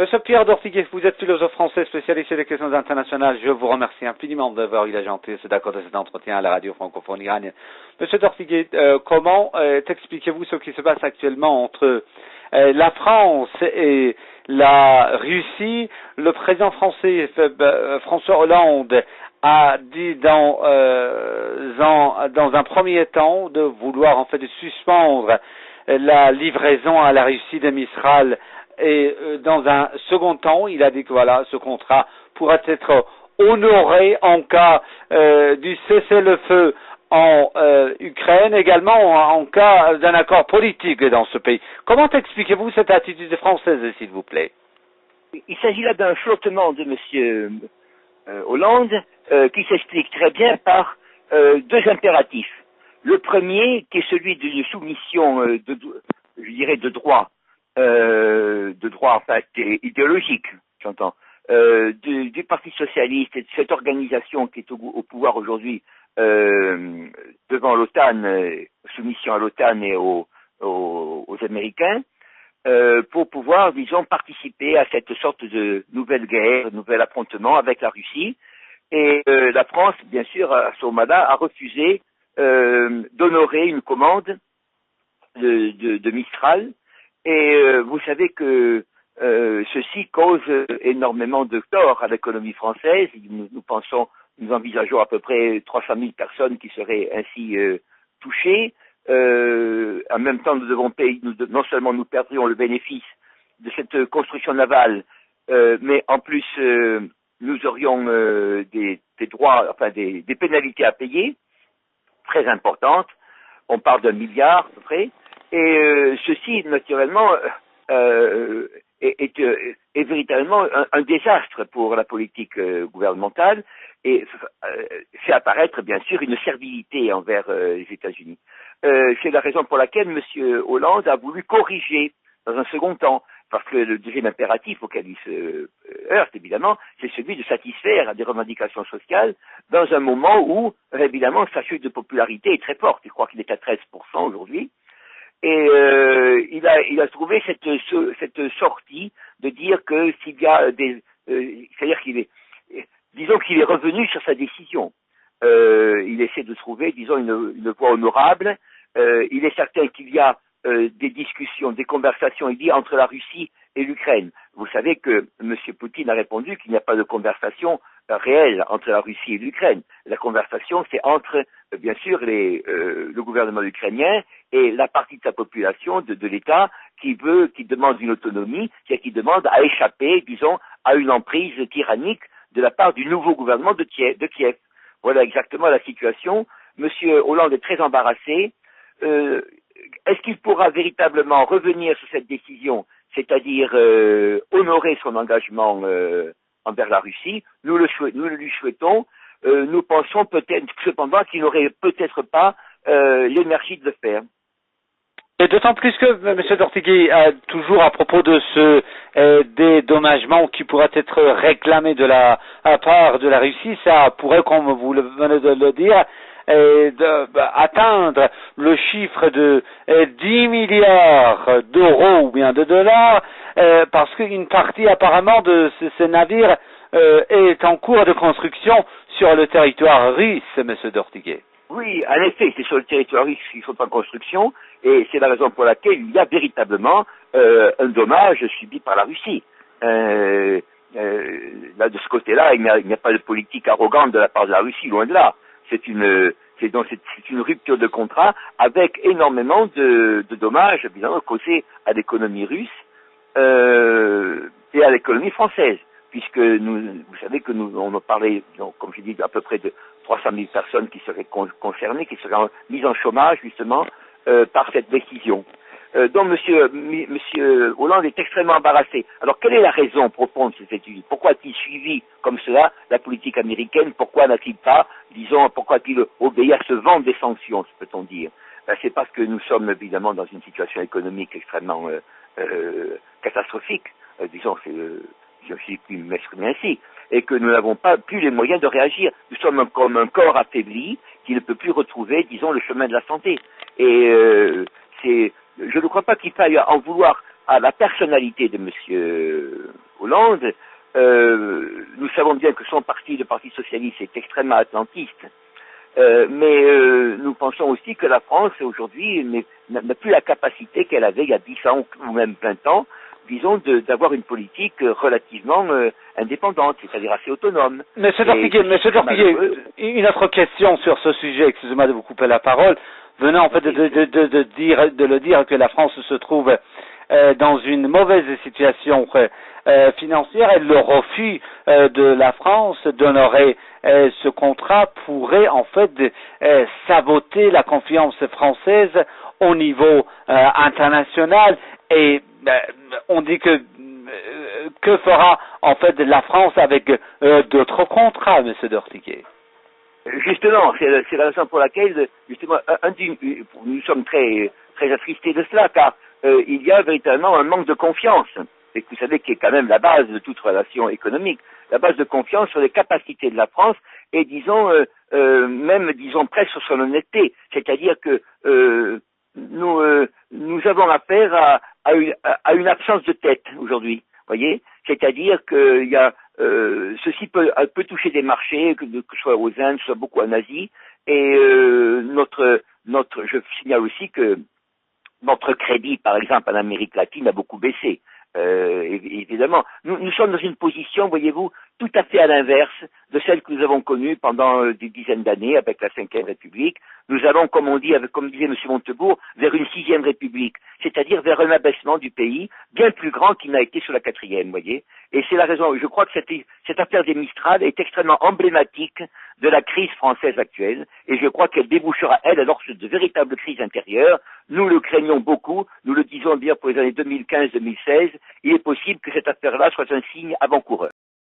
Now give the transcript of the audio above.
Monsieur Pierre Dortiguet, vous êtes philosophe français spécialisé des questions internationales. Je vous remercie infiniment d'avoir eu la gentillesse d'accorder cet entretien à la radio francophone iranienne. Monsieur Dortiguet, comment expliquez-vous ce qui se passe actuellement entre la France et la Russie? Le président français François Hollande a dit dans un premier temps de vouloir en fait de suspendre la livraison à la Russie des Mistral. Et dans un second temps, il a dit que voilà, ce contrat pourrait être honoré en cas du cessez-le-feu en Ukraine, également en cas d'un accord politique dans ce pays. Comment expliquez-vous cette attitude française, s'il vous plaît? Il s'agit là d'un flottement de M. Hollande qui s'explique très bien par deux impératifs. Le premier, qui est celui d'une soumission, je dirais, de droit en fait idéologique, j'entends, du Parti socialiste et de cette organisation qui est au pouvoir aujourd'hui devant l'OTAN, soumission à l'OTAN et aux Américains, pour pouvoir, disons, participer à cette sorte de nouvelle guerre, nouvel affrontement avec la Russie. Et la France, bien sûr, à ce moment-là, a refusé d'honorer une commande de Mistral. Et vous savez que ceci cause énormément de tort à l'économie française. Nous envisageons à peu près 300 000 personnes qui seraient ainsi touchées. En même temps, nous devons payer, non seulement nous perdrions le bénéfice de cette construction navale, mais en plus nous aurions des droits, enfin des pénalités à payer très importantes. On parle d'1 milliard à peu près. Et ceci, naturellement, est véritablement un désastre pour la politique gouvernementale et fait apparaître, bien sûr, une servilité envers les États-Unis. C'est la raison pour laquelle M. Hollande a voulu corriger dans un second temps, parce que le deuxième impératif auquel il se heurte, évidemment, c'est celui de satisfaire à des revendications sociales dans un moment où, évidemment, sa chute de popularité est très forte. Je crois qu'il est à 13% aujourd'hui. Et il a trouvé cette sortie de dire que s'il y a c'est-à-dire disons qu'il est revenu sur sa décision. Il essaie de trouver, disons, une voie honorable. Il est certain qu'il y a des discussions, des conversations, il dit, entre la Russie et l'Ukraine. Vous savez que M. Poutine a répondu qu'il n'y a pas de conversation réelle entre la Russie et l'Ukraine. La conversation, c'est entre, bien sûr, le gouvernement ukrainien et la partie de sa population, de l'État, qui demande une autonomie, qui demande à échapper, disons, à une emprise tyrannique de la part du nouveau gouvernement de Kiev. Voilà exactement la situation. M. Hollande est très embarrassé. Est-ce qu'il pourra véritablement revenir sur cette décision, c'est-à-dire honorer son engagement envers la Russie? Nous le lui souhaitons. Nous pensons peut-être cependant qu'il n'aurait peut-être pas l'énergie de le faire. Et d'autant plus que, M. Dortiguet, toujours à propos de ce dédommagement qui pourrait être réclamé de la part de la Russie, ça pourrait, comme vous venez de le dire, atteindre le chiffre de 10 milliards d'euros ou bien de dollars, parce qu'une partie apparemment de ces navires est en cours de construction sur le territoire russe, M. Dortiguet. Oui, en effet, c'est sur le territoire russe qu'ils sont en construction, et c'est la raison pour laquelle il y a véritablement un dommage subi par la Russie. Là, de ce côté-là, il n'y a pas de politique arrogante de la part de la Russie, loin de là. C'est une rupture de contrat avec énormément de dommages, évidemment, causés à l'économie russe et à l'économie française, puisque vous savez que on a parlé, donc, comme je dis, à peu près de 300 000 personnes qui seraient concernées, qui seraient mises en chômage, justement, par cette décision. Donc, Monsieur Hollande est extrêmement embarrassé. Alors, quelle est la raison profonde de cette étude? Pourquoi a-t-il suivi comme cela la politique américaine? Pourquoi n'a-t-il pas, disons, pourquoi a-t-il obéi à ce vent des sanctions, peut-on dire? C'est parce que nous sommes évidemment dans une situation économique extrêmement catastrophique. Disons, je puis m'exprimer ainsi, et que nous n'avons pas plus les moyens de réagir. Nous sommes comme un corps affaibli qui ne peut plus retrouver, disons, le chemin de la santé. Et je ne crois pas qu'il faille en vouloir à la personnalité de M. Hollande, nous savons bien que son parti, le Parti socialiste, est extrêmement atlantiste. Mais nous pensons aussi que la France, aujourd'hui, n'a plus la capacité qu'elle avait il y a 10 ans ou même 20 ans, disons, d'avoir une politique relativement indépendante, c'est-à-dire assez autonome. Monsieur Torpiguet, une autre question sur ce sujet, excusez-moi de vous couper la parole, venant en fait de le dire que la France se trouve dans une mauvaise situation financière, et le refus de la France d'honorer ce contrat pourrait en fait saboter la confiance française au niveau international, et on dit que fera en fait la France avec d'autres contrats, Monsieur Torpiguet? Justement, c'est la raison pour laquelle, justement, nous sommes très attristés de cela, car il y a véritablement un manque de confiance, et que vous savez qui est quand même la base de toute relation économique, la base de confiance sur les capacités de la France, et disons, même, disons, presque sur son honnêteté, c'est-à-dire que nous avons affaire à une absence de tête aujourd'hui, voyez, c'est-à-dire qu'il y a ceci peut toucher des marchés, que ce soit aux Indes, que ce soit beaucoup en Asie, et je signale aussi que notre crédit, par exemple, en Amérique latine a beaucoup baissé. Évidemment, nous sommes dans une position, voyez-vous, tout à fait à l'inverse de celle que nous avons connue pendant des dizaines d'années avec la Ve République. Nous allons, comme on dit, comme disait M. Montebourg, vers une Sixième République, c'est-à-dire vers un abaissement du pays bien plus grand qu'il n'a été sur la Quatrième, voyez. Et c'est la raison, je crois que cette affaire des Mistral est extrêmement emblématique de la crise française actuelle, et je crois qu'elle débouchera, elle, alors sur de véritables crises intérieures. Nous le craignons beaucoup, nous le disons bien pour les années 2015-2016, il est possible que cette affaire-là soit un signe avant-coureur.